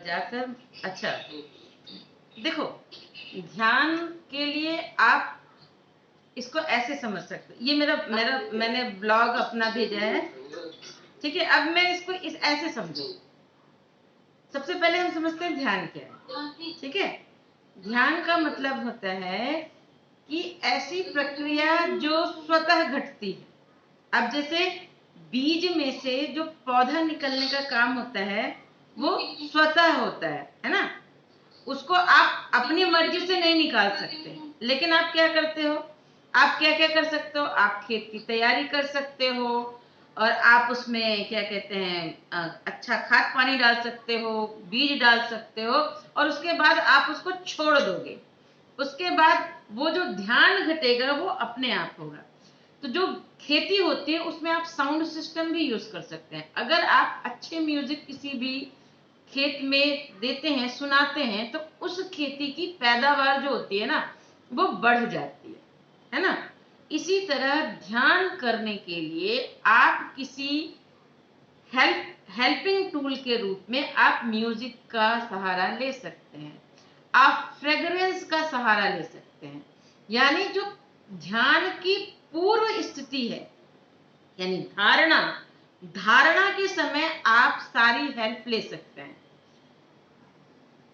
जाकर। अच्छा देखो, ध्यान के लिए आप इसको ऐसे समझ सकते हो। ये मेरा मेरा मैंने ब्लॉग अपना भेजा है, ठीक है। अब मैं इसको इस ऐसे समझो। सबसे पहले हम समझते हैं ध्यान क्या है, ठीक है। ध्यान का मतलब होता है कि ऐसी प्रक्रिया जो स्वतः घटती है। अब जैसे बीज में से जो पौधा निकलने का काम होता है वो स्वतः होता है ना। उसको आप अपनी मर्जी से नहीं निकाल सकते, लेकिन आप क्या करते हो, आप क्या क्या कर सकते हो, आप खेत की तैयारी कर सकते हो और आप उसमें क्या कहते हैं अच्छा खाद पानी डाल सकते हो, बीज डाल सकते हो और उसके बाद आप उसको छोड़ दोगे। उसके बाद वो जो ध्यान घटेगा वो अपने आप होगा। तो जो खेती होती है उसमें आप साउंड सिस्टम भी यूज कर सकते हैं। अगर आप अच्छे म्यूजिक किसी भी खेत में देते हैं, सुनाते हैं, तो उस खेती की पैदावार जो होती है ना वो बढ़ जाती है ना। इसी तरह ध्यान करने के लिए आप किसी हेल्पिंग टूल के रूप में आप म्यूजिक का सहारा ले सकते हैं, आप फ्रेग्रेंस का सहारा ले सकते हैं। यानी जो ध्यान की पूर्व स्थिति है, यानी धारणा, धारणा के समय आप सारी हेल्प ले सकते हैं।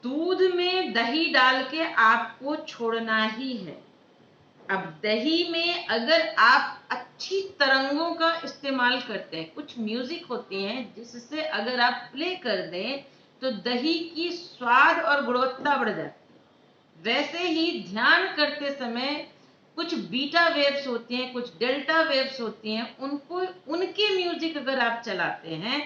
दूध में दही डाल के आपको छोड़ना ही है। अब दही में अगर आप अच्छी तरंगों का इस्तेमाल करते हैं, कुछ म्यूजिक होते हैं जिससे अगर आप प्ले कर दें तो दही की स्वाद और गुणवत्ता बढ़ जाती है। वैसे ही ध्यान करते समय कुछ बीटा वेव्स होती हैं, कुछ डेल्टा वेव्स होती हैं, उनको उनके म्यूजिक अगर आप चलाते हैं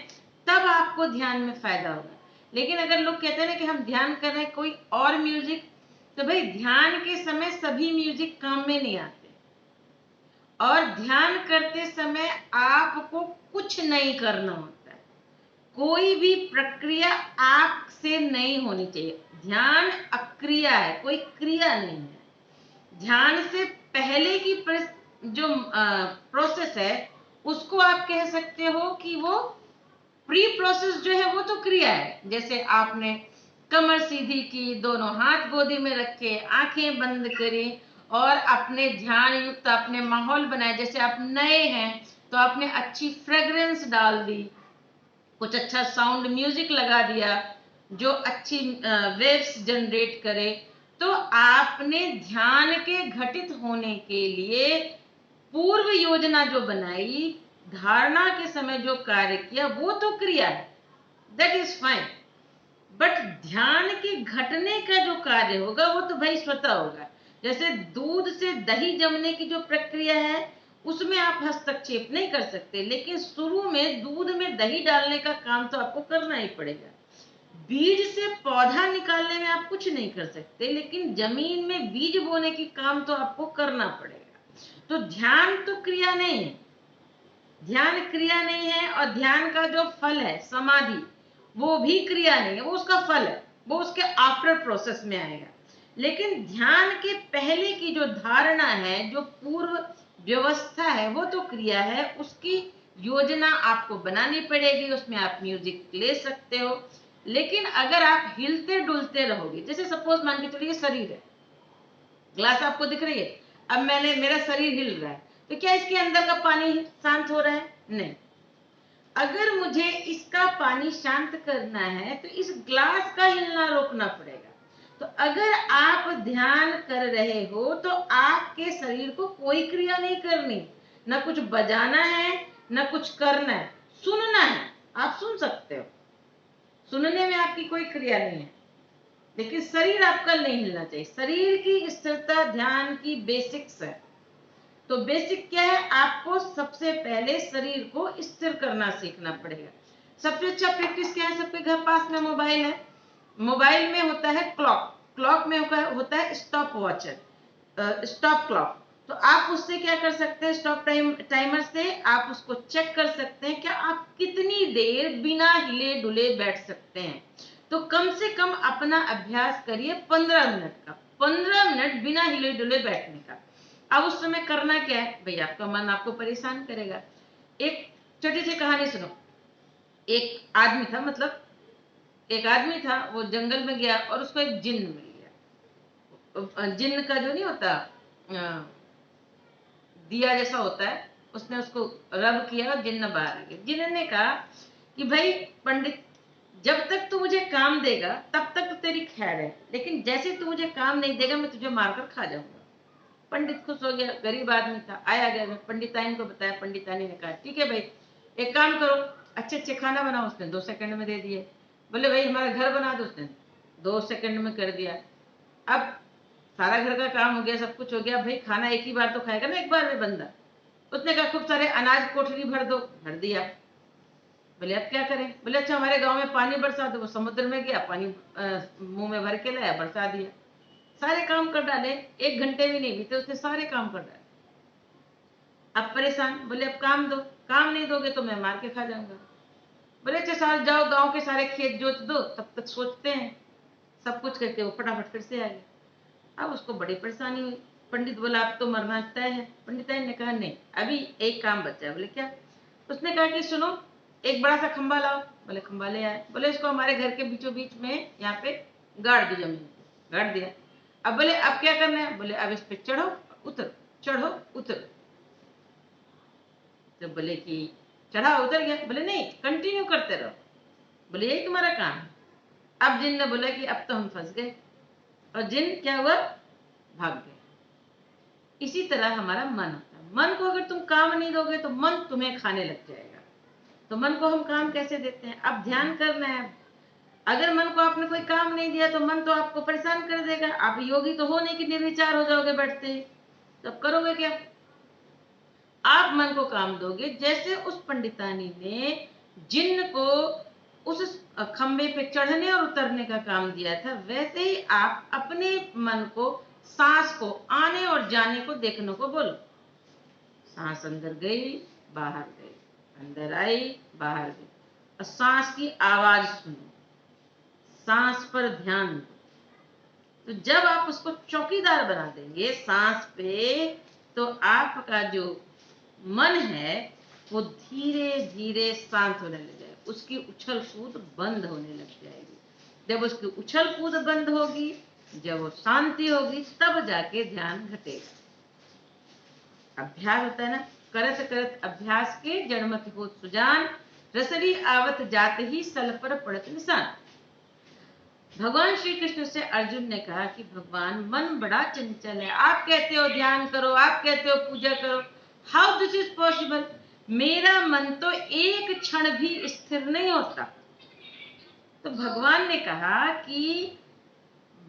तब आपको ध्यान में फायदा होगा। लेकिन अगर लोग कहते हैं ना कि हम ध्यान कर रहे हैं कोई और म्यूजिक, तो भाई ध्यान के समय सभी म्यूजिक काम में नहीं आते। और ध्यान करते समय आपको कुछ नहीं करना होता है, कोई भी प्रक्रिया आपसे नहीं होनी चाहिए। ध्यान अक्रिया है, कोई क्रिया नहीं है। ध्यान से पहले की जो प्रोसेस है उसको आप कह सकते हो कि वो प्री प्रोसेस जो है वो तो क्रिया है। जैसे आपने कमर सीधी की, दोनों हाथ गोदी में रखे, आंखें बंद करी और अपने ध्यान युक्त अपने माहौल बनाए। जैसे आप नए हैं तो आपने अच्छी फ्रेग्रेंस डाल दी, कुछ अच्छा साउंड म्यूजिक लगा दिया जो अच्छी वेव्स जनरेट करे। तो आपने ध्यान के घटित होने के लिए पूर्व योजना जो बनाई, धारणा के समय जो कार्य किया वो तो क्रिया है, दैट इज फाइन। बट ध्यान के घटने का जो कार्य होगा वो तो भाई स्वतः होगा। जैसे दूध से दही जमने की जो प्रक्रिया है उसमें आप हस्तक्षेप नहीं कर सकते, लेकिन शुरू में दूध में दही डालने का काम तो आपको करना ही पड़ेगा। बीज से पौधा निकालने में आप कुछ नहीं कर सकते, लेकिन जमीन में बीज बोने की काम तो आपको करना पड़ेगा। तो ध्यान तो क्रिया नहीं है, ध्यान क्रिया नहीं है। और ध्यान का जो फल है समाधि, वो भी क्रिया नहीं है, वो उसका फल है, वो उसके आफ्टर प्रोसेस में आएगा। लेकिन ध्यान के पहले की जो धारणा है, जो पूर्व व्यवस्था है, वो तो क्रिया है। उसकी योजना आपको बनानी पड़ेगी, उसमें आप म्यूजिक ले सकते हो। लेकिन अगर आप हिलते डुलते रहोगे, जैसे सपोज मान के चलिए शरीर है, ग्लास आपको दिख रही है, अब मेरा शरीर हिल रहा है, तो क्या इसके अंदर का पानी शांत हो रहा है? नहीं। अगर मुझे इसका पानी शांत करना है तो इस ग्लास का हिलना रोकना पड़ेगा। तो अगर आप ध्यान कर रहे हो तो आपके शरीर को कोई क्रिया नहीं करनी, ना कुछ बजाना है ना कुछ करना है, सुनना है। आप सुन सकते हो, सुनने में आपकी कोई क्रिया नहीं है, लेकिन शरीर आपका नहीं हिलना चाहिए। शरीर की स्थिरता ध्यान की बेसिक्स है। तो बेसिक क्या है, आपको सबसे पहले शरीर को स्थिर करना सीखना पड़ेगा। सबसे अच्छा प्रैक्टिस क्या है, सबके घर पास में मोबाइल है, मोबाइल में होता है क्लॉक, क्लॉक में होता है स्टॉप वॉचर, स्टॉप क्लॉक। तो आप उससे क्या कर सकते हैं, स्टॉप टाइमर से आप उसको चेक कर सकते हैं क्या आप कितनी देर बिना हिले डुले बैठ सकते हैं। तो कम से कम अपना अभ्यास करिए 15 मिनट का, 15 मिनट बिना हिले डुले बैठने का। अब उस समय करना क्या है भाई, आपका मन आपको परेशान करेगा। एक छोटी सी कहानी सुनो। एक आदमी था, मतलब एक आदमी था, वो जंगल में गया और उसको एक जिन्न मिल गया। जिन्न का जो नहीं होता दिया जैसा होता है, उसने उसको रब किया और जिन्न बाहर आ गया। जिन्न ने कहा कि भाई पंडित, जब तक तू मुझे काम देगा तब तक तो तेरी खैर है, लेकिन जैसे तू मुझे काम नहीं देगा मैं तुझे मारकर खा जाऊंगा। पंडित खुश हो गया, गरीब आदमी था, आया गया, पंडिताइन को बताया। पंडितानी ने कहा ठीक है भाई, एक काम करो, अच्छे अच्छे खाना बनाओ। उसने 2 सेकंड में दे दिए। बोले भाई हमारा घर बना दो। उसने 2 सेकंड में कर दिया। अब सारा घर का काम हो गया, सब कुछ हो गया। भाई खाना एक ही बार तो खाएगा ना, एक बार में बंदा। उसने कहा खूब सारे अनाज कोठरी भर दो, भर दिया। बोले अब क्या करें? बोले अच्छा हमारे गांव में पानी बरसा दो। वो समुद्र में गया, पानी मुंह में भर के लाया, बरसा दिया। सारे काम कर डाले, 1 घंटे भी नहीं बीते उसने सारे काम कर डाले। अब परेशान, बोले अब काम दो, काम नहीं दोगे तो मैं मार के खा जाऊंगा। बोले अच्छा साल जाओ गांव के सारे खेत जोत दो, तब तक सोचते हैं। सब कुछ करके वो फटाफट फिर से आ गया। अब उसको बड़ी परेशानी हुई। पंडित बोला अब तो मरना तय है। पंडिताइन ने कहा नहीं, अभी एक काम बचा है। बोले क्या? उसने कहा कि सुनो, एक बड़ा सा खंबा लाओ। बोले खंबा ले आए। बोले इसको हमारे घर के बीचों बीच में यहाँ पे गाड़ दो, जमीन पे गाड़ दिया। अब बोले अब क्या करना है? बोले अब इस पे चढ़ो उतर, चढ़ो उतर। तो बोले कि चढ़ा उतर गया। बोले नहीं, कंटिन्यू करते रहो। बोले यही तुम्हारा काम है। अब जिन ने बोला कि अब तो हम फंस गए, और जिन क्या हुआ, भाग गए। इसी तरह हमारा मन होता है। मन को अगर तुम काम नहीं दोगे तो मन तुम्हें खाने लग जाएगा। तो मन को हम काम कैसे देते हैं? अब ध्यान करना है। अगर मन को आपने कोई काम नहीं दिया तो मन तो आपको परेशान कर देगा। आप योगी तो हो नहीं कि निर्विचार हो जाओगे बैठते ही। तो अब करोगे क्या? आप मन को काम दोगे। जैसे उस पंडितानी ने जिन्न को उस खंबे पे चढ़ने और उतरने का काम दिया था, वैसे ही आप अपने मन को, सांस को आने और जाने को देखने को बोलो। सांस अंदर गई, बाहर गई, अंदर आई, बाहर गई। और सांस की आवाज सुनो, सांस पर ध्यान दो। तो जब आप उसको चौकीदार बना देंगे सांस पे, तो आपका जो मन है वो धीरे धीरे शांत होने लग जाएगा। उसकी उछल कूद बंद होने लग जाएगी। जब उसकी उछल कूद बंद होगी, जब वो शांति होगी, तब जाके ध्यान घटेगा। अभ्यास होता है ना, करत करत अभ्यास के जड़मत हो सुजान, रसड़ी आवत जात ही सल पर पड़त निशान। भगवान श्री कृष्ण से अर्जुन ने कहा कि भगवान मन बड़ा चंचल है। आप कहते हो ध्यान करो, आप कहते हो पूजा करो, हाउ दिस इज पॉसिबल? मेरा मन तो एक क्षण भी स्थिर नहीं होता। तो भगवान ने कहा कि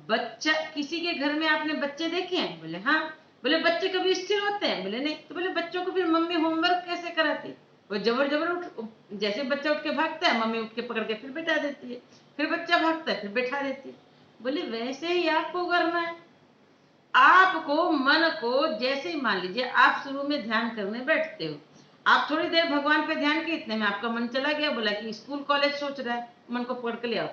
बच्चा, किसी के घर में आपने बच्चे देखे हैं? बोले हाँ। बोले बच्चे कभी स्थिर होते हैं? बोले नहीं। तो बोले बच्चों को फिर मम्मी होमवर्क कैसे कराती? वो जबर जबर उठ, जैसे बच्चा उठ के भागता है, मम्मी उठ के पकड़ के फिर बैठा देती है, फिर बच्चा भागता है फिर बैठा देती है। बोले वैसे ही आपको करना है। आपको मन को, जैसे ही मान लीजिए आप शुरू में ध्यान करने बैठते हो, आप थोड़ी देर भगवान पे ध्यान किए, इतने में आपका मन चला गया, बोला कि स्कूल कॉलेज सोच रहा है, मन को पकड़ के ले आओ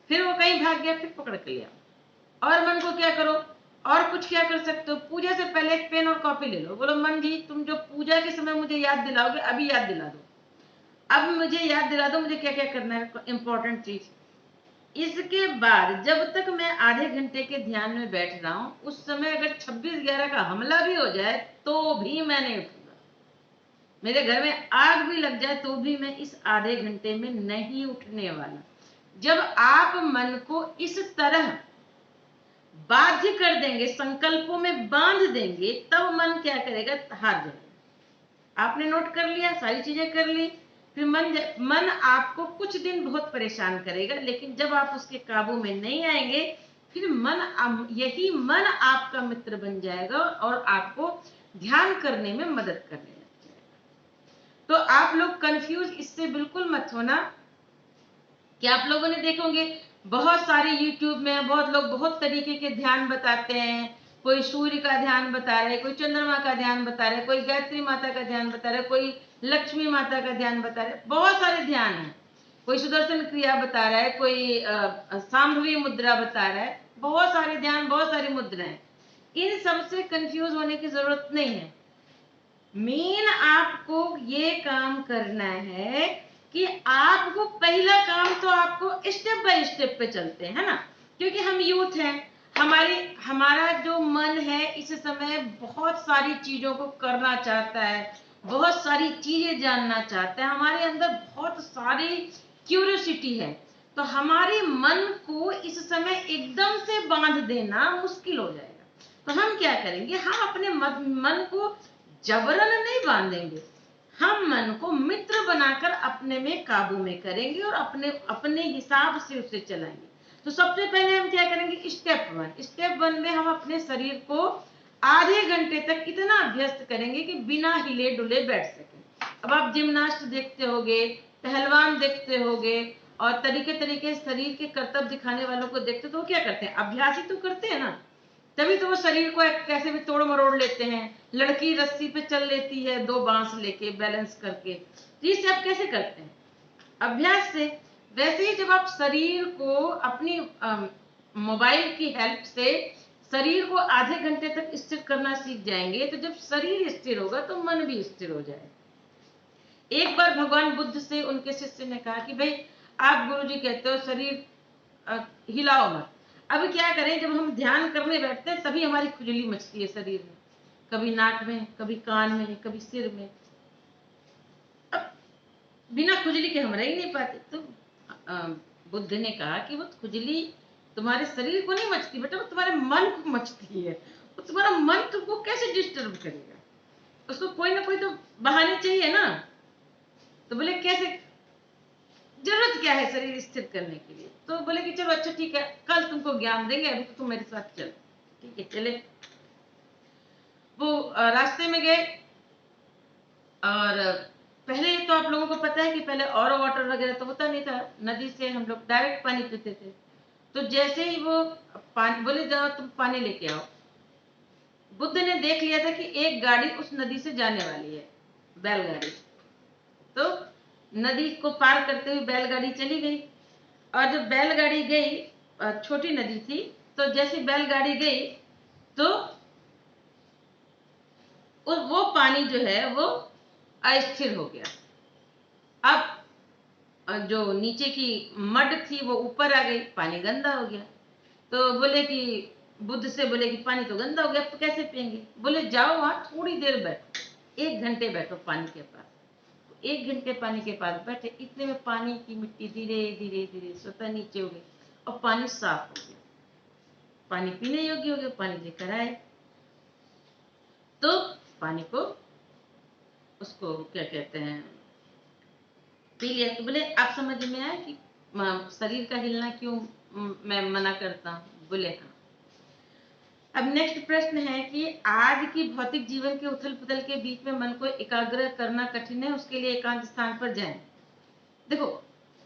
फिर वो कहीं भाग गया, फिर पकड़ के ले आओ। और मन को क्या करो, और कुछ क्या कर सकते हो? पूजा से पहले एक पेन और कॉपी ले लो। बोलो मन जी, तुम जो पूजा के समय मुझे याद दिलाओगे, अभी याद दिला दो। अब मुझे याद दिला दो मुझे क्या क्या करना है, इंपॉर्टेंट चीज। इसके बाद जब तक मैं आधे घंटे के ध्यान में बैठ रहा हूं, उस समय अगर 26/11 का हमला भी हो जाए तो भी मैं नहीं उठूंगा। मेरे घर में आग भी लग जाए तो भी मैं इस आधे घंटे में नहीं उठने वाला। जब आप मन को इस तरह बाध्य कर देंगे, संकल्पों में बांध देंगे, तब मन क्या करेगा? हार जाएगा। आपने नोट कर लिया, सारी चीजें कर ली, फिर मन आपको कुछ दिन बहुत परेशान करेगा, लेकिन जब आप उसके काबू में नहीं आएंगे, फिर यही मन आपका मित्र बन जाएगा और आपको ध्यान करने में मदद करने लग जाएगा। तो आप लोग कंफ्यूज इससे बिल्कुल मत होना कि आप लोगों ने देखोगे बहुत सारे यूट्यूब में बहुत लोग बहुत तरीके के ध्यान बताते हैं। कोई सूर्य का ध्यान बता रहे, कोई चंद्रमा का ध्यान बता रहे, कोई गायत्री माता का ध्यान बता रहे, कोई लक्ष्मी माता का ध्यान बता रहे, बहुत सारे ध्यान है। कोई सुदर्शन क्रिया बता रहा है, कोई सांभवी मुद्रा बता रहा है, बहुत सारे ध्यान, बहुत सारी मुद्राएं। इन सबसे कंफ्यूज होने की जरूरत नहीं है। मेन आपको ये काम करना है कि आपको पहला काम तो आपको स्टेप बाय स्टेप पे चलते हैं, है ना, क्योंकि हम यूथ हैं, हमारा जो मन है इस समय बहुत सारी चीजों को करना चाहता है, बहुत सारी चीजें जानना चाहता है, हमारे अंदर बहुत सारी क्यूरियोसिटी है। तो हमारे मन को इस समय एकदम से बांध देना मुश्किल हो जाएगा। तो हम क्या करेंगे, हम अपने मन को जबरन नहीं बांधेंगे, हम मन को मित्र बनाकर अपने में काबू में करेंगे और अपने अपने हिसाब से उसे चलाएंगे। तो सबसे पहले हम क्या करेंगे, स्टेप वन में हम अपने शरीर को आधे घंटे तक इतना अभ्यस्त करेंगे कि बिना हिले डुले बैठ सके। अब आप जिम्नास्ट देखते होगे, पहलवान देखते होगे, और तरीके तरीके शरीर के करतब दिखाने वालों को देखते, तो वो क्या करते हैं, अभ्यास ही तो करते हैं ना, तभी तो वो शरीर को कैसे भी तोड़ मरोड़ लेते हैं। लड़की रस्सी पे चल लेती है 2 बांस लेके बैलेंस करके, तो ये सब कैसे करते हैं, अभ्यास से। वैसे ही जब आप शरीर को अपनी मोबाइल की हेल्प से शरीर को आधे घंटे तक स्थिर करना सीख जाएंगे, तो जब शरीर स्थिर होगा तो मन भी स्थिर हो जाएगा। एक बार भगवान बुद्ध से उनके शिष्य ने कहा कि भाई आप गुरुजी कहते हो शरीर हिलाओ मत, अब क्या करें, जब हम ध्यान करने बैठते हैं तभी हमारी खुजली मचती है शरीर में, कभी नाक में, कभी कान में, कभी सिर में। अब बिना खुजली के हम रह ही नहीं पाते। तो बुद्ध ने कहा कि वो खुजली तुम्हारे शरीर को नहीं मचती बेटा, वो तुम्हारे मन को मचती है। वो तुम्हारा मन तुमको कैसे डिस्टर्ब करेगा, उसको कोई ना कोई तो बहाने चाहिए ना। तो बोले कैसे, जरूरत क्या है शरीर स्थिर करने के लिए, तो बोले कि चलो अच्छा ठीक है, कल तुमको ज्ञान देंगे, अभी तो तुम मेरे साथ चलो। ठीक है, चले। वो रास्ते में गए, और पहले तो आप लोगों को पता है कि पहले और वाटर वगैरह तो होता नहीं था, नदी से हम लोग डायरेक्ट पानी पीते थे। तो जैसे ही वो पानी बोले जाओ तुम पानी लेके आओ, बुद्ध ने देख लिया था कि एक गाड़ी उस नदी से जाने वाली है, बैलगाड़ी। तो नदी को पार करते हुए बैलगाड़ी चली गई, और जब बैलगाड़ी गई, छोटी नदी थी, तो जैसे बैलगाड़ी गई तो वो पानी जो है वो अस्थिर हो गया। अब जो नीचे की मड थी वो ऊपर आ गई, पानी गंदा हो गया। तो बोले कि बुद्ध से बोले कि पानी तो गंदा हो गया, तो कैसे पियेंगे। बोले जाओ वहां थोड़ी देर बैठो, 1 घंटे बैठो पानी के पास। 1 घंटे पानी के पास बैठे, इतने में पानी की मिट्टी धीरे धीरे धीरे स्वतः नीचे हो गई और पानी साफ हो गया, पानी पीने योग्य हो गया। पानी लेकर आए तो पानी को उसको क्या कहते हैं पी लिया। तो बोले आप समझ में आया कि शरीर का हिलना क्यों मैं मना करता हूँ। बोले हाँ। अब नेक्स्ट प्रश्न है कि आज की भौतिक जीवन के उथल पुथल के बीच में मन को एकाग्र करना कठिन है, उसके लिए एकांत स्थान पर जाएं। देखो,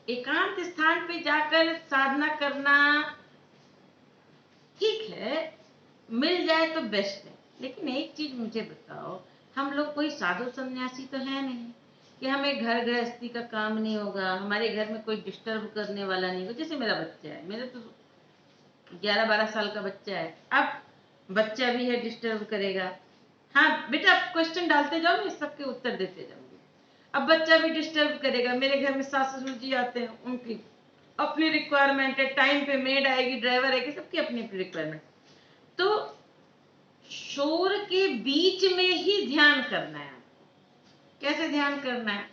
एकांत स्थान पे जाकर साधना करना ठीक है, मिल जाए तो बेस्ट है, लेकिन एक चीज मुझे बताओ, हम लोग कोई साधु सन्यासी तो है नहीं कि हमें घर गृहस्थी का काम नहीं होगा, हमारे घर में कोई डिस्टर्ब करने वाला नहीं होगा। जैसे मेरा बच्चा है, मेरे तो 11-12 साल का बच्चा है, अब बच्चा भी है डिस्टर्ब करेगा। हाँ बेटा आप क्वेश्चन डालते जाओ, मैं सबके उत्तर देते जाऊंगी। अब बच्चा भी डिस्टर्ब करेगा, मेरे घर में सास ससुर जी आते हैं, उनकी अपनी रिक्वायरमेंट है, टाइम पे मेड आएगी, ड्राइवर आएगी, सबकी अपनी अपनी रिक्वायरमेंट। तो शोर के बीच में ही ध्यान करना है। कैसे ध्यान करना है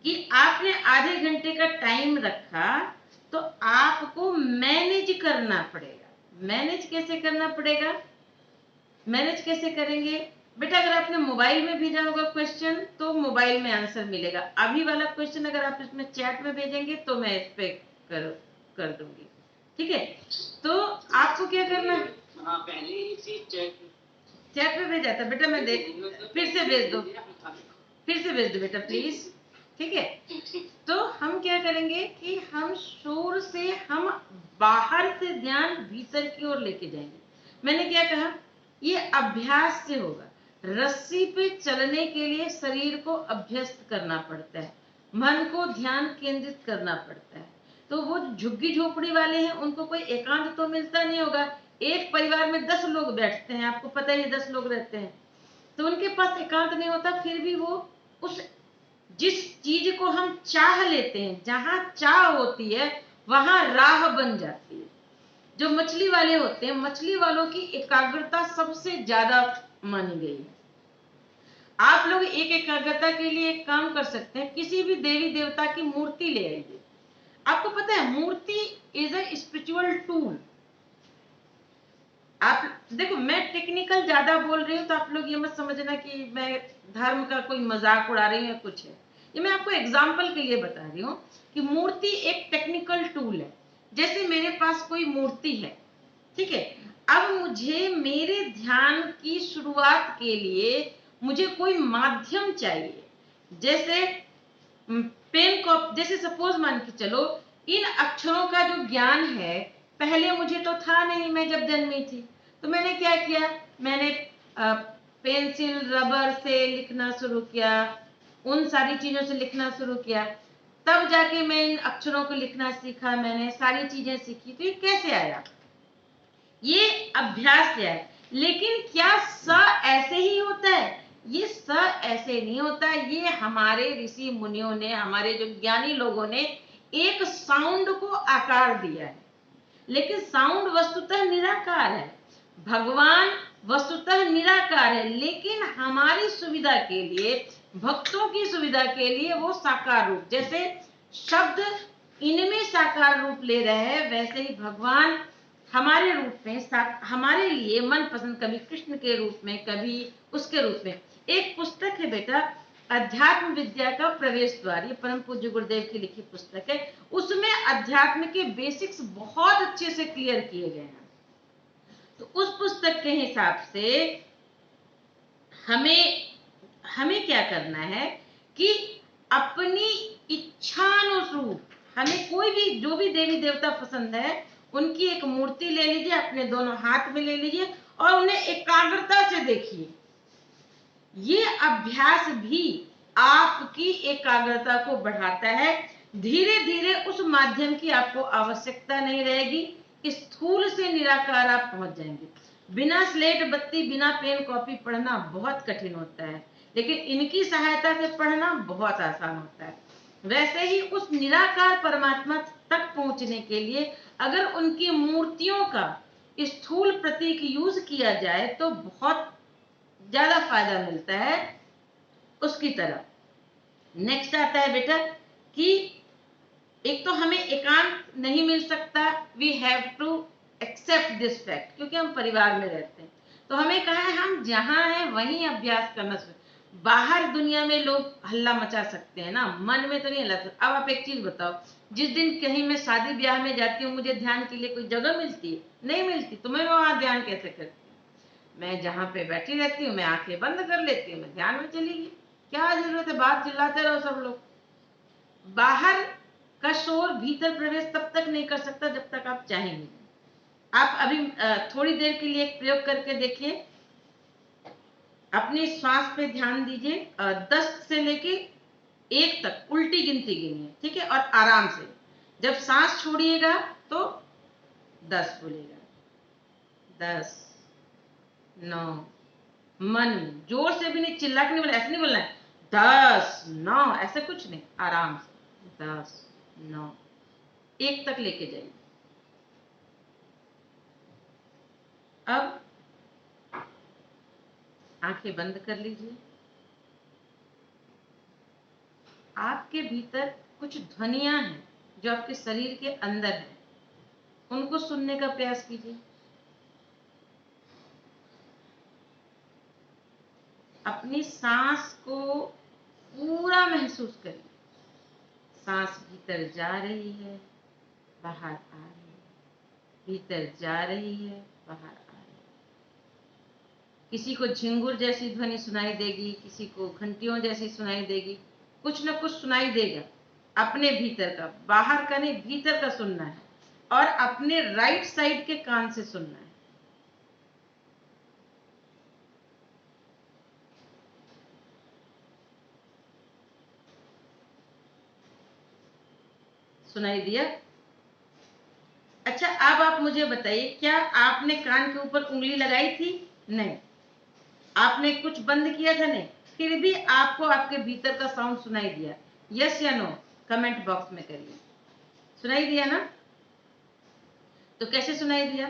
कि आपने आधे घंटे का टाइम रखा, तो आपको मैनेज करना पड़ेगा। मैनेज कैसे करना पड़ेगा, मैनेज कैसे करेंगे बेटा, अगर आपने मोबाइल में भेजा होगा क्वेश्चन तो मोबाइल में आंसर मिलेगा। अभी वाला क्वेश्चन अगर आप इसमें चैट में भेजेंगे तो मैं इस पे कर दूंगी। ठीक है, तो आपको क्या करना है, हाँ पहले ही चैट में भेजा था बेटा, मैं देख फिर से भेज दो, फिर से भेज दो बेटा प्लीज। ठीक है, तो हम क्या करेंगे कि हम शोर से हम बाहर से ध्यान भीतर की ओर लेके जाएंगे। मैंने क्या कहा, ये अभ्यास से होगा। रस्सी पे चलने के लिए शरीर को अभ्यस्त करना पड़ता है, मन को ध्यान केंद्रित करना पड़ता है। तो वो झुग्गी झोपड़ी वाले हैं, उनको कोई एकांत तो मिलता नहीं होगा। एक परिवार में 10 लोग बैठते हैं, आपको पता ही 10 लोग रहते हैं, तो उनके पास एकांत नहीं होता, फिर भी वो उस जिस चीज को हम चाह लेते हैं, जहां चाह होती है वहां राह बन जाती है। जो मछली वाले होते हैं, मछली वालों की एकाग्रता सबसे ज्यादा मानी गई है। आप लोग एक एकाग्रता के लिए एक काम कर सकते हैं, किसी भी देवी देवता की मूर्ति ले आइए। आपको पता है मूर्ति इज अ स्पिरिचुअल टूल। आप देखो, मैं टेक्निकल ज्यादा बोल रही हूँ तो आप लोग ये मत समझना कि मैं धर्म का कोई मजाक उड़ा रही हूँ या कुछ है। ये मैं आपको एग्जाम्पल के लिए बता रही हूँ कि मूर्ति एक टेक्निकल टूल है। जैसे मेरे पास कोई मूर्ति है, ठीक है, अब मुझे मेरे ध्यान की शुरुआत के लिए मुझे कोई माध्यम चाहिए। जैसे पेन को, जैसे सपोज मान के चलो, इन अक्षरों का जो ज्ञान है पहले मुझे तो था नहीं, मैं जब जन्मी थी। तो मैंने क्या किया, मैंने पेंसिल रबर से लिखना शुरू किया, उन सारी चीजों से लिखना शुरू किया, तब जाके मैं इन अक्षरों को लिखना सीखा, मैंने सारी चीजें सीखी। तो ये कैसे आया, ये अभ्यास से आया। लेकिन क्या स ऐसे ही होता है? ये स ऐसे नहीं होता। ये हमारे ऋषि मुनियों ने, हमारे जो ज्ञानी लोगों ने एक साउंड को आकार दिया है। लेकिन साउंड वस्तुतः निराकार है, भगवान वस्तुतः निराकार है, लेकिन हमारी सुविधा के लिए, भक्तों की सुविधा के लिए वो साकार रूप, जैसे शब्द इनमें साकार रूप ले रहे हैं, वैसे ही भगवान हमारे रूप में, हमारे लिए मनपसंद, कभी कृष्ण के रूप में, कभी उसके रूप में। एक पुस्तक है बेटा, अध्यात्म विद्या का प्रवेश द्वार, ये परम पूज्य गुरुदेव की लिखी पुस्तक है। उसमें अध्यात्म के बेसिक्स बहुत अच्छे से क्लियर किए गए हैं। तो उस पुस्तक के हिसाब से हमें क्या करना है कि अपनी इच्छानुरूप, हमें कोई भी, जो भी देवी देवता पसंद है उनकी एक मूर्ति ले लीजिए, अपने दोनों हाथ में ले लीजिए और उन्हें एकाग्रता से देखिए। ये अभ्यास भी आपकी एकाग्रता को बढ़ाता है। धीरे धीरे उस माध्यम की आपको आवश्यकता नहीं रहेगी, स्थूल से निराकार आप पहुंच जाएंगे। बिना स्लेट बत्ती, बिना पेन कॉपी पढ़ना बहुत कठिन होता है, लेकिन इनकी सहायता से पढ़ना बहुत आसान होता है। वैसे ही उस निराकार परमात्मा तक पहुंचने के लिए अगर उनकी मूर्तियों का स्थूल प्रतीक यूज किया जाए तो बहुत ज्यादा फायदा मिलता है उसकी तरह। नेक्स्ट आता है बेटा कि एक तो हमें एकांत नहीं मिल सकता, we have to accept this fact, क्योंकि हम परिवार में रहते हैं। तो हमें कहा है हम जहां हैं वहीं अभ्यास करना शुरू। बाहर दुनिया में लोग हल्ला मचा सकते हैं ना, मन में तो नहीं हल्ला सकते। अब आप एक चीज बताओ, जिस दिन कहीं मैं शादी ब्याह में जाती हूँ, मुझे ध्यान के लिए कोई जगह मिलती है? नहीं मिलती। तो मैं वहां ध्यान कैसे करती हूँ? मैं जहां पे बैठी रहती हूँ, मैं आंखें बंद कर लेती हूँ, मैं ध्यान में चली गई। क्या जरूरत है बाहर चिल्लाते रहो सब लोग? बाहर का शोर भीतर प्रवेश तब तक नहीं कर सकता जब तक आप चाहेंगे। आप अभी थोड़ी देर के लिए एक प्रयोग करके देखिए, अपनी श्वास पे ध्यान दीजिए, 10 से लेके 1 तक उल्टी गिनती गिनिए, ठीक है, और आराम से। जब सांस छोड़िएगा तो 10 बोलेगा, 10, 9, मन में जोर से भी नहीं, चिल्ला के नहीं बोलना, ऐसे नहीं बोलना है 10, 9, ऐसे कुछ नहीं, आराम से 10, 9, 1 तक लेके जाइए। अब आंखें बंद कर लीजिए। आपके भीतर कुछ ध्वनियां हैं जो आपके शरीर के अंदर है, उनको सुनने का प्रयास कीजिए। अपनी सांस को पूरा महसूस करिए। सांस भीतर जा रही है, बाहर आ रही है, भीतर जा रही है, बाहर आ रही है। किसी को झिंगुर जैसी ध्वनि सुनाई देगी, किसी को घंटियों जैसी सुनाई देगी, कुछ न कुछ सुनाई देगा। अपने भीतर का, बाहर का नहीं, भीतर का सुनना है और अपने राइट साइड के कान से सुनना है। सुनाई दिया? अच्छा, अब आप मुझे बताइए, क्या आपने कान के ऊपर उंगली लगाई थी? नहीं। आपने कुछ बंद किया था? नहीं। फिर भी आपको आपके भीतर का साउंड सुनाई दिया, यस या नो, कमेंट बॉक्स में करिए। सुनाई दिया ना? तो कैसे सुनाई दिया?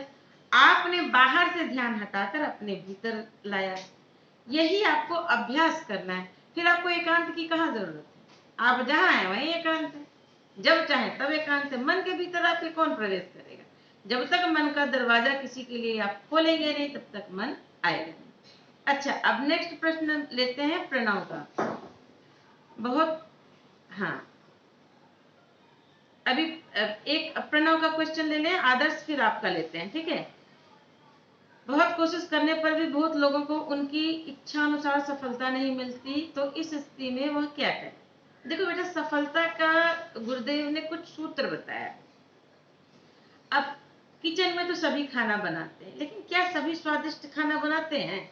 आपने बाहर से ध्यान हटाकर अपने भीतर लाया। यही आपको अभ्यास करना है। फिर आपको एकांत की कहाँ जरूरत है? आप जहां हैं वहीं एकांत है, जब चाहे तब एकांत है। मन के भीतर आपके कौन प्रवेश करेगा? जब तक मन का दरवाजा किसी के लिए आप खोलेंगे नहीं, तब तक मन आएगा नहीं। अच्छा, अब नेक्स्ट प्रश्न लेते हैं प्रणव का। बहुत, हाँ, अभी एक प्रणव का क्वेश्चन ले लें, आदर्श फिर आपका लेते हैं, ठीक है? बहुत कोशिश करने पर भी बहुत लोगों को उनकी इच्छा अनुसार सफलता नहीं मिलती, तो इस स्थिति में वह क्या करे? देखो बेटा, सफलता का गुरुदेव ने कुछ सूत्र बताया। अब किचन में तो सभी खाना बनाते हैं, लेकिन क्या सभी स्वादिष्ट खाना बनाते हैं?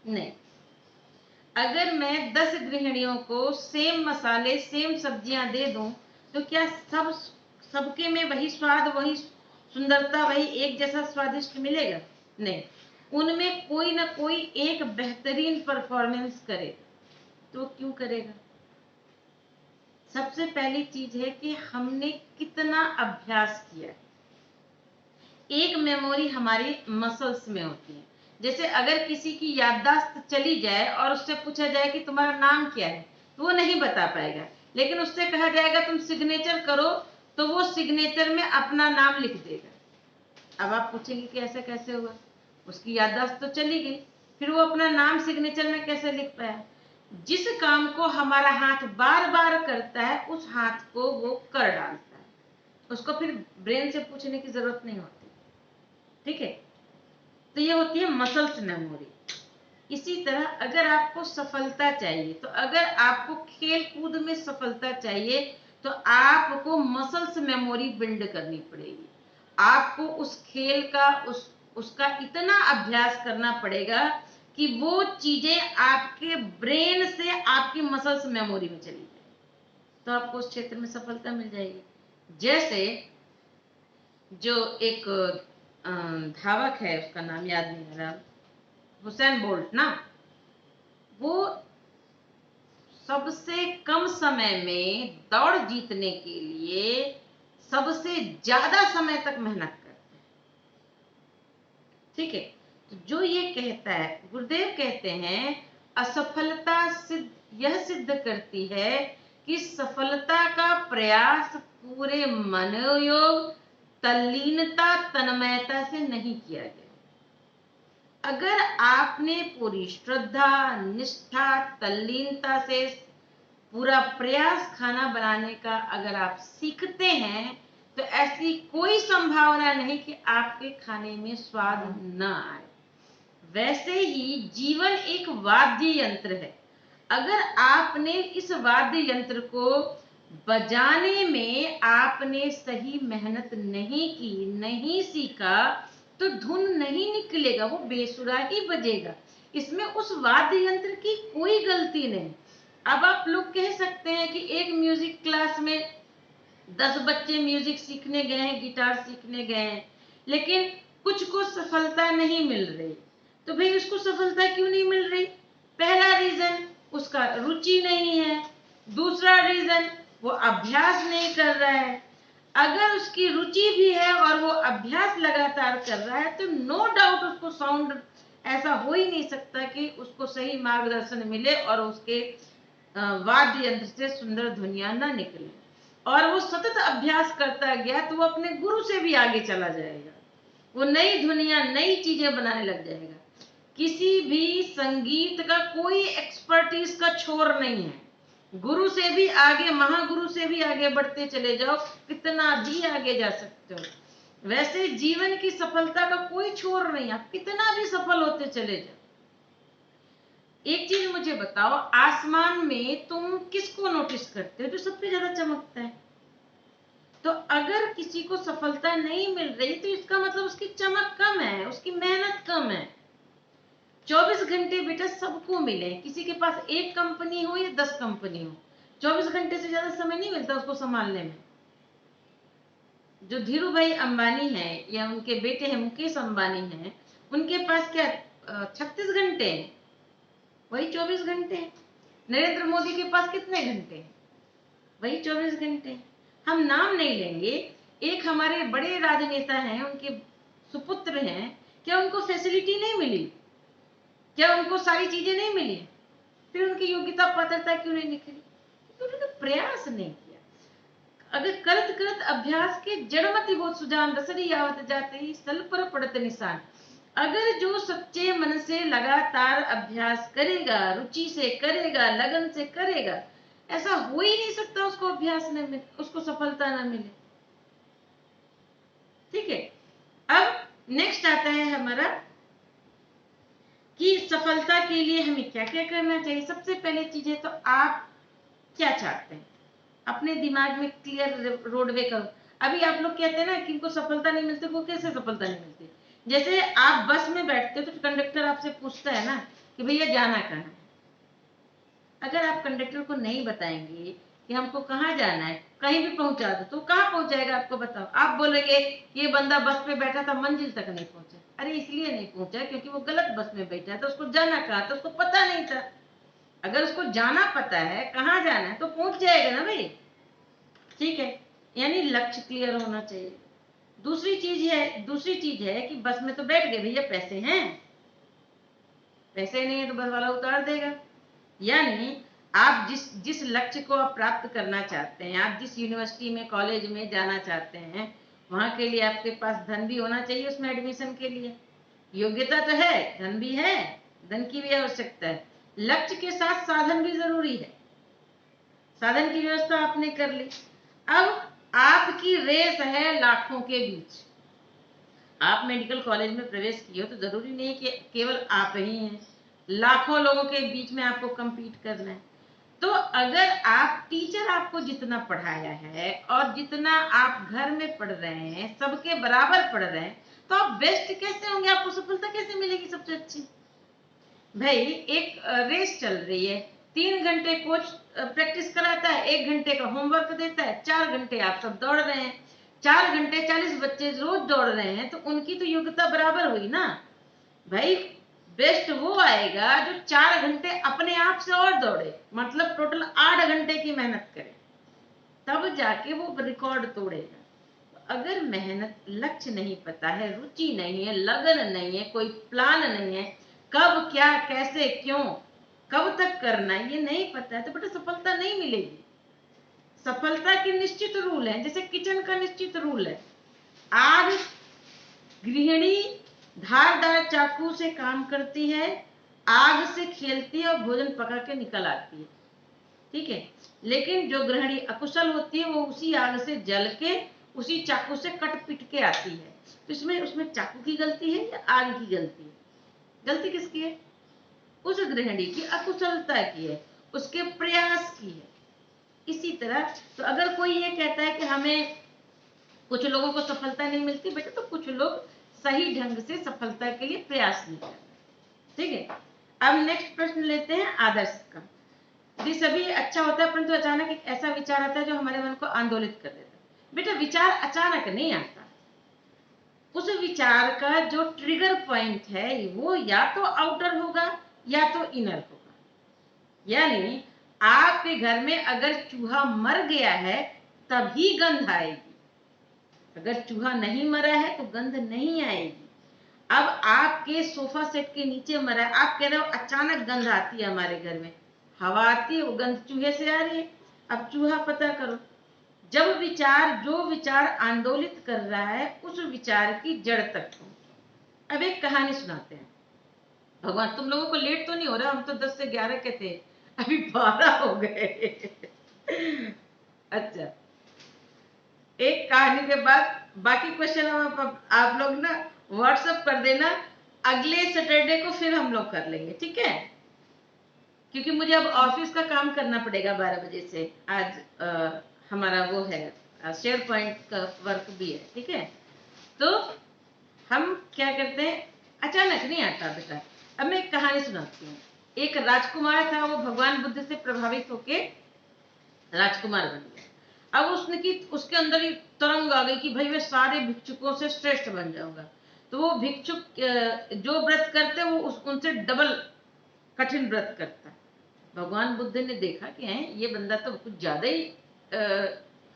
नहीं। अगर मैं 10 गृहिणियों को सेम मसाले सेम सब्जियां दे दूं, तो क्या सबके में वही स्वाद, वही सुंदरता, वही एक जैसा स्वादिष्ट मिलेगा? नहीं। उनमें कोई ना कोई एक बेहतरीन परफॉर्मेंस करेगा। तो क्यों करेगा? सबसे पहली चीज है कि हमने कितना अभ्यास किया। एक मेमोरी हमारी मसल्स में होती है। जैसे अगर किसी की याददाश्त चली जाए और उससे पूछा जाए कि तुम्हारा नाम क्या है, तो वो नहीं बता पाएगा। लेकिन उससे कहा जाएगा तुम सिग्नेचर करो, तो वो सिग्नेचर में अपना नाम लिख देगा। अब आप पूछेंगे कि ऐसा कैसे हुआ? उसकी याददाश्त तो चली गई, फिर वो अपना नाम सिग्नेचर में कैसे लिख पाया? जिस काम को हमारा हाथ बार बार करता है, उस हाथ को वो कर डालता है। उसको फिर ब्रेन से पूछने की जरूरत नहीं होती। ठीक है? तो ये होती है मसल्स मेमोरी। इसी तरह अगर आपको सफलता चाहिए, तो अगर आपको खेल कूद में सफलता चाहिए, तो आपको मसल्स मेमोरी बिल्ड करनी पड़ेगी। आपको उस खेल का उसका इतना अभ्यास करना पड़ेगा कि वो चीजें आपके ब्रेन से आपकी मसल्स मेमोरी में चली जाए, तो आपको उस क्षेत्र में सफलता मिल जाएगी। जैसे जो एक धावक है, उसका नाम याद नहीं आ रहा, हुसैन बोल्ट ना, वो सबसे कम समय में दौड़ जीतने के लिए सबसे ज्यादा समय तक मेहनत करते हैं। ठीक है? तो जो ये कहता है, गुरुदेव कहते हैं, असफलता यह सिद्ध करती है कि सफलता का प्रयास पूरे मनोयोग, तल्लीनता, तन्मयता से नहीं किया गया। अगर आपने पूरी श्रद्धा, निष्ठा, तल्लीनता से पूरा प्रयास खाना बनाने का अगर आप सीखते हैं, तो ऐसी कोई संभावना नहीं कि आपके खाने में स्वाद न आए। वैसे ही जीवन एक वाद्य यंत्र है। अगर आपने इस वाद्य यंत्र को बजाने में आपने सही मेहनत नहीं की, नहीं सीखा, तो धुन नहीं निकलेगा, वो बेसुरा ही बजेगा। इसमें उस वाद्य यंत्र की कोई गलती नहीं। अब आप लोग कह सकते हैं कि एक म्यूजिक क्लास में 10 बच्चे म्यूजिक सीखने गए हैं, गिटार सीखने गए हैं, लेकिन कुछ को सफलता नहीं मिल रही। तो भाई उसको सफलता क्यों नहीं मिल रही? पहला रीजन, उसका रुचि नहीं है। दूसरा रीजन, वो अभ्यास नहीं कर रहा है। अगर उसकी रुचि भी है और वो अभ्यास लगातार कर रहा है, तो नो डाउट उसको साउंड ऐसा हो ही नहीं सकता कि उसको सही मार्गदर्शन मिले और उसके वाद्य यंत्र से सुंदर ध्वनियां ना निकले। और वो सतत अभ्यास करता गया, तो वो अपने गुरु से भी आगे चला जाएगा। वो नई ध्वनियां, नई चीजें बनाने लग जाएगा। किसी भी संगीत का कोई एक्सपर्टीज का छोर नहीं है। गुरु से भी आगे, महागुरु से भी आगे बढ़ते चले जाओ, कितना भी आगे जा सकते हो। वैसे जीवन की सफलता का कोई छोर नहीं, आप कितना भी सफल होते चले जाओ। एक चीज मुझे बताओ, आसमान में तुम किसको नोटिस करते हो जो सबसे ज्यादा चमकता है? तो अगर किसी को सफलता नहीं मिल रही, तो इसका मतलब उसकी चमक कम है, उसकी मेहनत कम है। 24 घंटे बेटा सबको मिले, किसी के पास एक कंपनी हो या 10 कंपनी हो, 24 घंटे से ज्यादा समय नहीं मिलता उसको संभालने में। जो धीरू भाई अंबानी है या उनके बेटे हैं मुकेश अंबानी हैं, उनके पास क्या 36 घंटे हैं? वही 24 घंटे हैं। नरेंद्र मोदी के पास कितने घंटे हैं? वही 24 घंटे। हम नाम नहीं लेंगे, एक हमारे बड़े राजनेता हैं, उनके सुपुत्र हैं, क्या उनको फैसिलिटी नहीं मिली? क्या उनको सारी चीजें नहीं मिली? फिर उनकी योग्यता पात्रता क्यों नहीं निकली? उन्होंने प्रयास नहीं किया। अगर करत करत अभ्यास के जड़मति हो सुजान, रसरी आवत जाते ही स्थल पर पड़त निशान। अगर जो सच्चे मन से लगातार अभ्यास करेगा, रुचि से करेगा, लगन से करेगा, ऐसा हो ही नहीं सकता उसको अभ्यास न मिले, उसको सफलता न मिले। ठीक है, अब नेक्स्ट आता है हमारा कि सफलता के लिए हमें क्या क्या करना चाहिए। सबसे पहले चीज है तो आप क्या चाहते हैं, अपने दिमाग में क्लियर रोडवे करो। अभी आप लोग कहते हैं ना कि इनको सफलता नहीं मिलती, वो कैसे सफलता नहीं मिलती? जैसे आप बस में बैठते हो तो कंडक्टर आपसे पूछता है ना कि भैया जाना कहाँ है। अगर आप कंडक्टर को नहीं बताएंगे कि हमको कहाँ जाना है, कहीं भी पहुंचा दो, तो कहाँ पहुंचाएगा आपको बताओ? आप बोलेंगे ये बंदा बस पे बैठा था, मंजिल तक नहीं पहुंचा। अरे इसलिए नहीं पहुंचा क्योंकि वो गलत बस में बैठा था, उसको जाना कहाँ था उसको पता नहीं था। अगर उसको जाना पता है, कहाँ जाना है, तो पहुंच जाएगा ना भाई। ठीक है, यानी लक्ष्य क्लियर होना चाहिए। दूसरी चीज है कि बस में तो बैठ गए भैया, पैसे हैं, पैसे नहीं है तो बस वाला उतार देगा। यानी आप जिस जिस लक्ष्य को आप प्राप्त करना चाहते हैं, आप जिस यूनिवर्सिटी में कॉलेज में जाना चाहते हैं, वहां के लिए आपके पास धन भी होना चाहिए, उसमें एडमिशन के लिए योग्यता तो है, धन भी है, धन की भी आवश्यकता है। लक्ष्य के साथ साधन भी जरूरी है, साधन की व्यवस्था आपने कर ली। अब आपकी रेस है लाखों के बीच। आप मेडिकल कॉलेज में प्रवेश किए हो तो जरूरी नहीं कि केवल आप ही हैं, लाखों लोगों के बीच में आपको compete करना है। तो अगर आप टीचर आपको जितना पढ़ाया है और जितना आप घर में पढ़ रहे हैं, सबके बराबर पढ़ रहे हैं, तो आप बेस्ट कैसे होंगे? आपको सफलता कैसे मिलेगी सबसे अच्छी? भाई एक रेस चल रही है, 3 घंटे कोच प्रैक्टिस कराता है, 1 घंटे का होमवर्क देता है, 4 घंटे आप सब दौड़ रहे हैं, 4 घंटे 40 बच्चे रोज दौड़ रहे हैं, तो उनकी तो योग्यता बराबर हुई ना भाई। बेस्ट वो आएगा जो 4 घंटे अपने आप से और दौड़े, मतलब टोटल 8 घंटे की मेहनत करे, तब जाके वो रिकॉर्ड तोड़ेगा। अगर मेहनत, लक्ष्य नहीं पता है, रुचि नहीं है, लगन नहीं है, कोई प्लान नहीं है, कब क्या कैसे क्यों कब तक करना है ये नहीं पता है, तो बेटा सफलता नहीं मिलेगी। सफलता के निश्चित रूल है, जैसे किचन का निश्चित रूल है। आज गृहिणी धारदार चाकू से काम करती है, आग से खेलती है और भोजन पका के निकल आती है। ठीक है, लेकिन जो गृहिणी अकुशल होती है वो उसी आग से जल के उसी चाकू से कट पिट के आती है। तो इसमें उसमें चाकू की गलती है या आग की गलती है? गलती किसकी है? उस गृहिणी की अकुशलता की है, उसके प्रयास की है। इसी तरह तो अगर कोई ये कहता है कि हमें कुछ लोगों को सफलता नहीं मिलती, बेटा तो कुछ लोग सही ढंग से सफलता के लिए प्रयास नहीं करते। ठीक है, अब नेक्स्ट प्रश्न लेते हैं आदर्श का। ये सभी अच्छा होता है, परंतु अचानक एक ऐसा विचार आता है जो हमारे मन को आंदोलित कर देता है। बेटा विचार अचानक नहीं आता, उस विचार का जो ट्रिगर पॉइंट है वो या तो आउटर होगा या तो इनर होगा। यानी आपके घर में अगर चूहा मर गया है तभी गंध आएगी, अगर चूहा नहीं मरा है तो गंध नहीं आएगी। अब आपके सोफा सेट के नीचे मरा है, आप कह रहे हो अचानक गंध आती है हमारे घर में, हवा आती है, वो गंध चूहे से आ रही है। अब चूहा पता करो। जब विचार, जो विचार आंदोलित कर रहा है उस विचार की जड़ तक पहुंचो। अब एक कहानी सुनाते हैं। भगवान तुम लोगों को लेट तो नहीं हो रहा? हम तो 10 से 11 के थे, अभी 12 हो गए। अच्छा, एक कहानी के बाद बाकी क्वेश्चन आप लोग ना व्हाट्सएप कर देना, अगले सैटरडे को फिर हम लोग कर लेंगे, ठीक है? क्योंकि मुझे अब ऑफिस का काम करना पड़ेगा 12 बजे से। आज हमारा वो है शेयर पॉइंट का वर्क भी है, ठीक है? तो हम क्या करते हैं, अचानक नहीं आता बेटा। अब मैं एक कहानी सुनाती हूँ। एक राजकुमार था, वो भगवान बुद्ध से प्रभावित होके राजकुमार बन गया। अब उसके अंदर ही तरंग आ गई कि भाई मैं सारे भिक्षुकों से श्रेष्ठ बन जाऊंगा। तो वो भिक्षुक जो व्रत करते वो उनसे डबल कठिन व्रत करता है। भगवान बुद्ध ने देखा कि हैं ये बंदा तो कुछ ज्यादा ही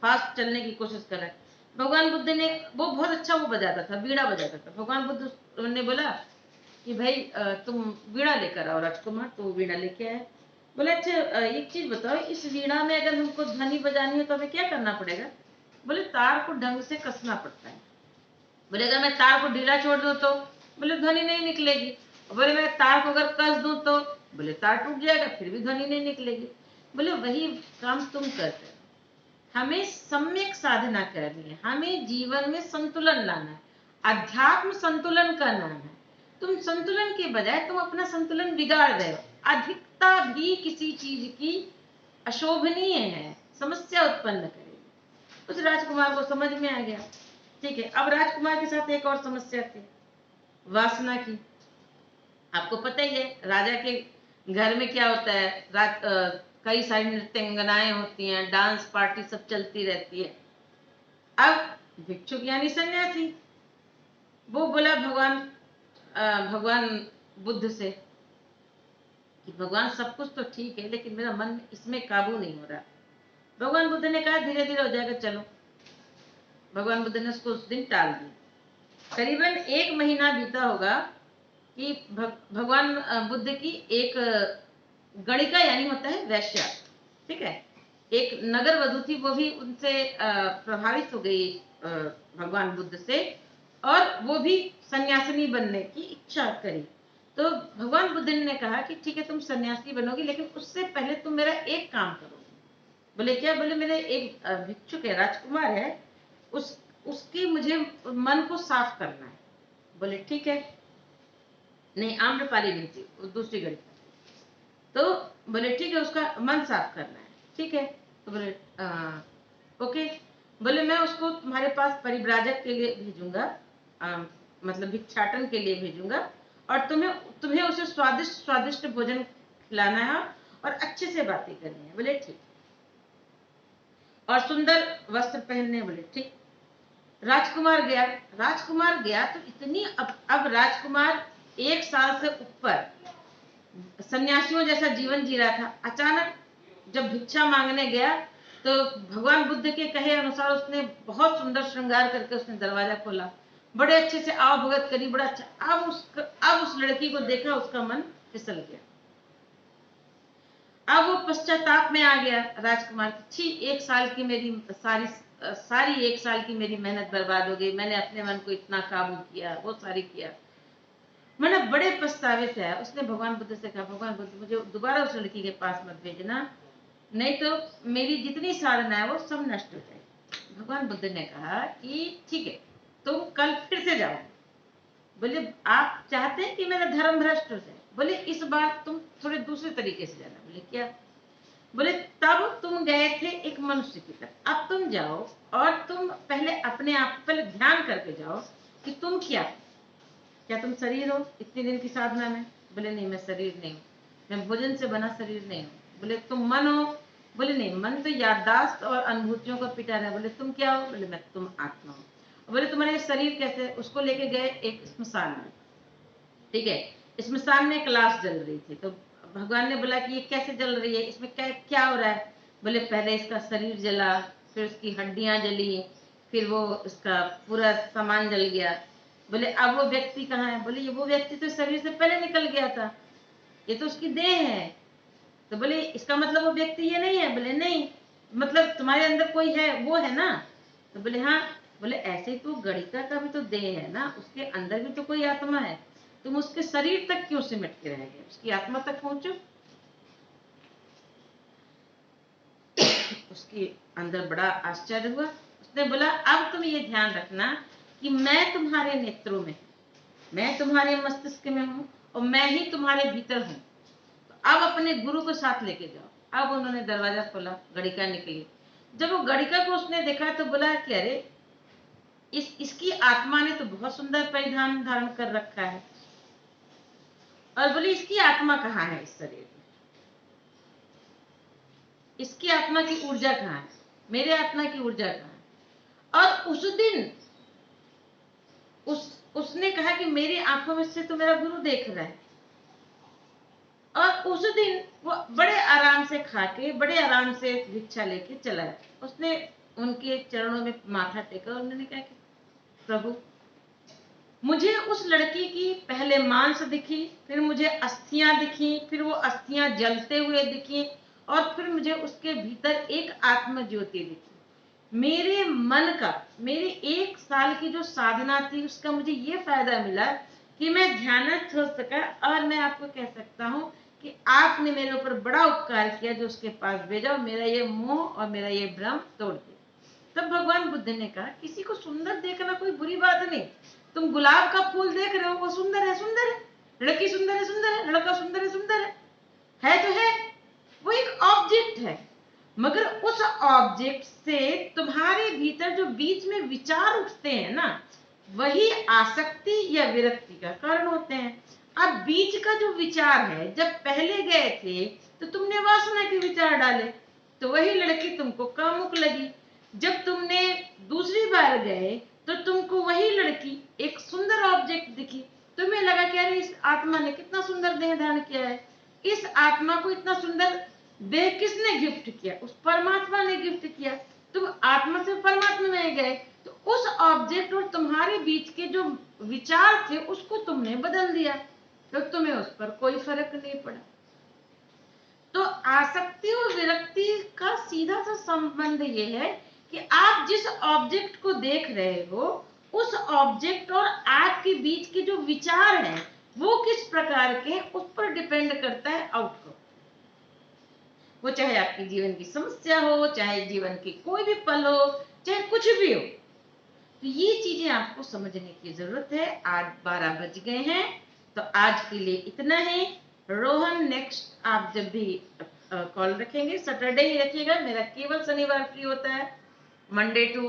फास्ट चलने की कोशिश कर रहा है। भगवान बुद्ध ने, वो बहुत अच्छा वो बजाता था, बीड़ा बजाता था। भगवान बुद्ध ने बोला कि भाई तुम वीणा लेकर आओ राजकुमार। तो वो वीणा लेके आया। बोले अच्छा एक चीज बताओ, इस वीणा में अगर हमको ध्वनि बजानी है तो हमें क्या करना पड़ेगा? बोले तार को ढंग से कसना पड़ता है। बोले अगर मैं तार को ढीला छोड़ दूं तो? बोले ध्वनि नहीं निकलेगी। बोले मैं तार को अगर कस दूं तो? बोले तार टूट जाएगा, फिर भी ध्वनि नहीं निकलेगी। बोले वही काम तुम करते हो। हमें सम्यक साधना करनी है, हमें जीवन में संतुलन लाना है। अध्यात्म संतुलन का नाम है। तुम संतुलन के बजाय तुम अपना संतुलन बिगाड़ रहे हो। अधिकता भी किसी चीज की अशोभनीय है, समस्या उत्पन्न करेगी। उस राजकुमार को समझ में आ गया। ठीक है, अब राजकुमार के साथ एक और समस्या थी, वासना की। आपको पता ही है राजा के घर में क्या होता है, कई सारी नृत्यांगनाएं होती हैं, डांस पार्टी सब चलती रहती है। अब भिक्षुक यानी सन्यासी, वो बोला भगवान बुद्ध से कि भगवान सब कुछ तो ठीक है लेकिन मेरा मन इसमें काबू नहीं हो रहा। भगवान बुद्ध ने कहा धीरे धीरे हो जाएगा, चलो। भगवान बुद्ध ने उसको उस दिन टाल दिया। करीबन 1 महीना बीता होगा कि भगवान बुद्ध की एक गणिका यानी होता है वैश्या, ठीक है, एक नगर वधु थी, वो भी उनसे प्रभावित हो गई भगवान बुद्ध से, और वो भी सन्यासिनी बनने की इच्छा करी। तो भगवान बुद्ध ने कहा कि ठीक है तुम सन्यासी बनोगी, लेकिन उससे पहले तुम मेरा एक काम करोगे। बोले क्या? बोले मेरे एक भिक्षुक है, राजकुमार है, उसकी मुझे मन को साफ करना है। बोले ठीक है। नहीं, आम्रपाली नहीं थी, वो दूसरी गणिका। तो बोले ठीक है, उसका मन साफ करना है। ठीक है। तो बोले ओके। बोले मैं उसको तुम्हारे पास परिव्राजक के लिए भेजूंगा, मतलब भिक्षाटन के लिए भेजूंगा, और तुम्हें उसे स्वादिष्ट स्वादिष्ट भोजन खिलाना है और अच्छे से बातें करनी है। बोले ठीक। और सुंदर वस्त्र पहनने। बोले ठीक। राजकुमार गया तो इतनी, अब राजकुमार 1 साल से ऊपर सन्यासियों जैसा जीवन जी रहा था। अचानक जब भिक्षा मांगने गया तो भगवान बुद्ध के कहे अनुसार उसने बहुत सुंदर श्रृंगार करके उसने दरवाजा खोला, बड़े अच्छे से आव भगत करी, बड़ा अच्छा। अब उस लड़की को देखा, उसका मन फिसल गया। अब वो पश्चाताप में आ गया राजकुमार की, छी 1 साल की मेरी सारी 1 साल की मेरी मेहनत बर्बाद हो गई, मैंने अपने मन को इतना काबू किया, वो सारी किया, मैंने बड़े पछतावे से आया। उसने भगवान बुद्ध से कहा भगवान बुद्ध मुझे दोबारा उस लड़की के पास मत भेजना, नहीं तो मेरी जितनी साधना है वो सब नष्ट हो जाएगी। भगवान बुद्ध ने कहा कि ठीक है तुम कल फिर से जाओ। बोले आप चाहते हैं कि मेरा धर्म भ्रष्ट हो जाए? बोले इस बार तुम थोड़े दूसरे तरीके से जाना। बोले क्या? बोले तब तुम गए थे एक मनुष्य की तरफ, अब तुम जाओ और तुम पहले अपने आप पहले ध्यान करके जाओ कि तुम क्या तुम शरीर हो इतने दिन की साधना में? बोले नहीं मैं शरीर नहीं हूँ, मैं भोजन से बना शरीर नहीं हूँ। बोले तुम मन हो? बोले नहीं, मन तो याददाश्त और अनुभूतियों का पिटारा है। बोले तुम क्या हो? बोले मैं तुम आत्मा हूँ। बोले तुम्हारे शरीर कैसे? उसको लेके गए एक स्मशान में, ठीक है, स्मशान में क्लास जल रही थी। तो भगवान ने बोला कि ये कैसे जल रही है, इसमें क्या क्या हो रहा है? बोले पहले इसका शरीर जला, फिर उसकी हड्डियां जली, फिर वो इसका पूरा सामान जल गया। बोले अब वो व्यक्ति कहाँ है? बोले ये वो व्यक्ति तो शरीर से पहले निकल गया था, ये तो उसकी देह है। तो बोले इसका मतलब वो व्यक्ति ये नहीं है? बोले नहीं, मतलब तुम्हारे अंदर कोई है, वो है ना? तो बोले हाँ। बोले ऐसे ही तो गणिका का भी तो देह है ना, उसके अंदर भी तो कोई आत्मा है, तुम उसके शरीर तक क्यों सिमट के रह गए? उसकी आत्मा तक पहुंचो। उसके अंदर बड़ा आश्चर्य हुआ। उसने बोला अब तुम ये ध्यान रखना कि मैं तुम्हारे नेत्रों में, मैं तुम्हारे मस्तिष्क में हूँ और मैं ही तुम्हारे भीतर हूँ। तो अब अपने गुरु को साथ लेके जाओ। अब उन्होंने दरवाजा खोला, गणिका निकली। जब वो गणिका को उसने देखा तो बोला कि अरे इसकी आत्मा ने तो बहुत सुंदर परिधान धारण कर रखा है। और बोली इसकी आत्मा कहाँ है इस शरीर में? इसकी आत्मा की ऊर्जा कहाँ है? मेरे आत्मा की ऊर्जा कहाँ है? और उस दिन उसने कहा कि मेरी आंखों में से तो मेरा गुरु देख रहा है। और उस दिन वो बड़े आराम से खा के बड़े आराम से भिक्षा लेके चला है। उसने उनके चरणों में माथा टेका और उन्होंने कहा कि प्रभु, मुझे उस लड़की की पहले मांस दिखी, फिर मुझे अस्थियां दिखी, फिर वो अस्थियां जलते हुए दिखी, और फिर मुझे उसके भीतर एक आत्म ज्योति दिखी। मेरे मन का, मेरे 1 साल की जो साधना थी उसका मुझे ये फायदा मिला कि मैं ध्यानस्थ हो सका, और मैं आपको कह सकता हूँ कि आपने मेरे ऊपर बड़ा उपकार किया जो उसके पास भेजा और मेरा ये मोह और मेरा ये भ्रम तोड़ दिया। तब भगवान बुद्ध ने कहा, किसी को सुंदर देखना कोई बुरी बात नहीं। तुम गुलाब का फूल देख रहे हो, वो सुंदर है, सुंदर है, लड़की सुंदर है, सुंदर है, लड़का सुंदर है, सुंदर है तो है, वो एक ऑब्जेक्ट है। मगर उस ऑब्जेक्ट से तुम्हारे भीतर जो बीच में विचार उठते हैं ना, वही आसक्ति या विरक्ति का कारण होते हैं। अब बीच का जो विचार है, जब पहले गए थे तो तुमने वासना के विचार डाले, तो वही लड़की तुमको कामुक लगी। जब तुमने दूसरी बार गए तो तुमको वही लड़की एक सुंदर ऑब्जेक्ट दिखी, तुम्हें लगा कि अरे इस आत्मा ने कितना सुंदर देह धारण किया है, इस आत्मा को इतना सुंदर देह किसने गिफ्ट किया, उस परमात्मा ने गिफ्ट किया। तुम आत्मा से परमात्मा में गए, तो उस ऑब्जेक्ट और तुम्हारे बीच के जो विचार थे उसको तुमने बदल दिया, तो तुम्हें उस पर कोई फर्क नहीं पड़ा। तो आसक्ति और विरक्ति का सीधा सा संबंध ये है कि आप जिस ऑब्जेक्ट को देख रहे हो, उस ऑब्जेक्ट और आपके बीच के जो विचार हैं वो किस प्रकार के, उस पर डिपेंड करता है आउटकम। वो चाहे आपके जीवन की समस्या हो, चाहे जीवन की कोई भी पल हो, चाहे कुछ भी हो। तो ये चीजें आपको समझने की जरूरत है। आज 12 बज गए हैं, तो आज के लिए इतना ही। रोहन, नेक्स्ट आप जब भी कॉल रखेंगे सैटरडे ही रखिएगा, मेरा केवल शनिवार फ्री होता है, मंडे टू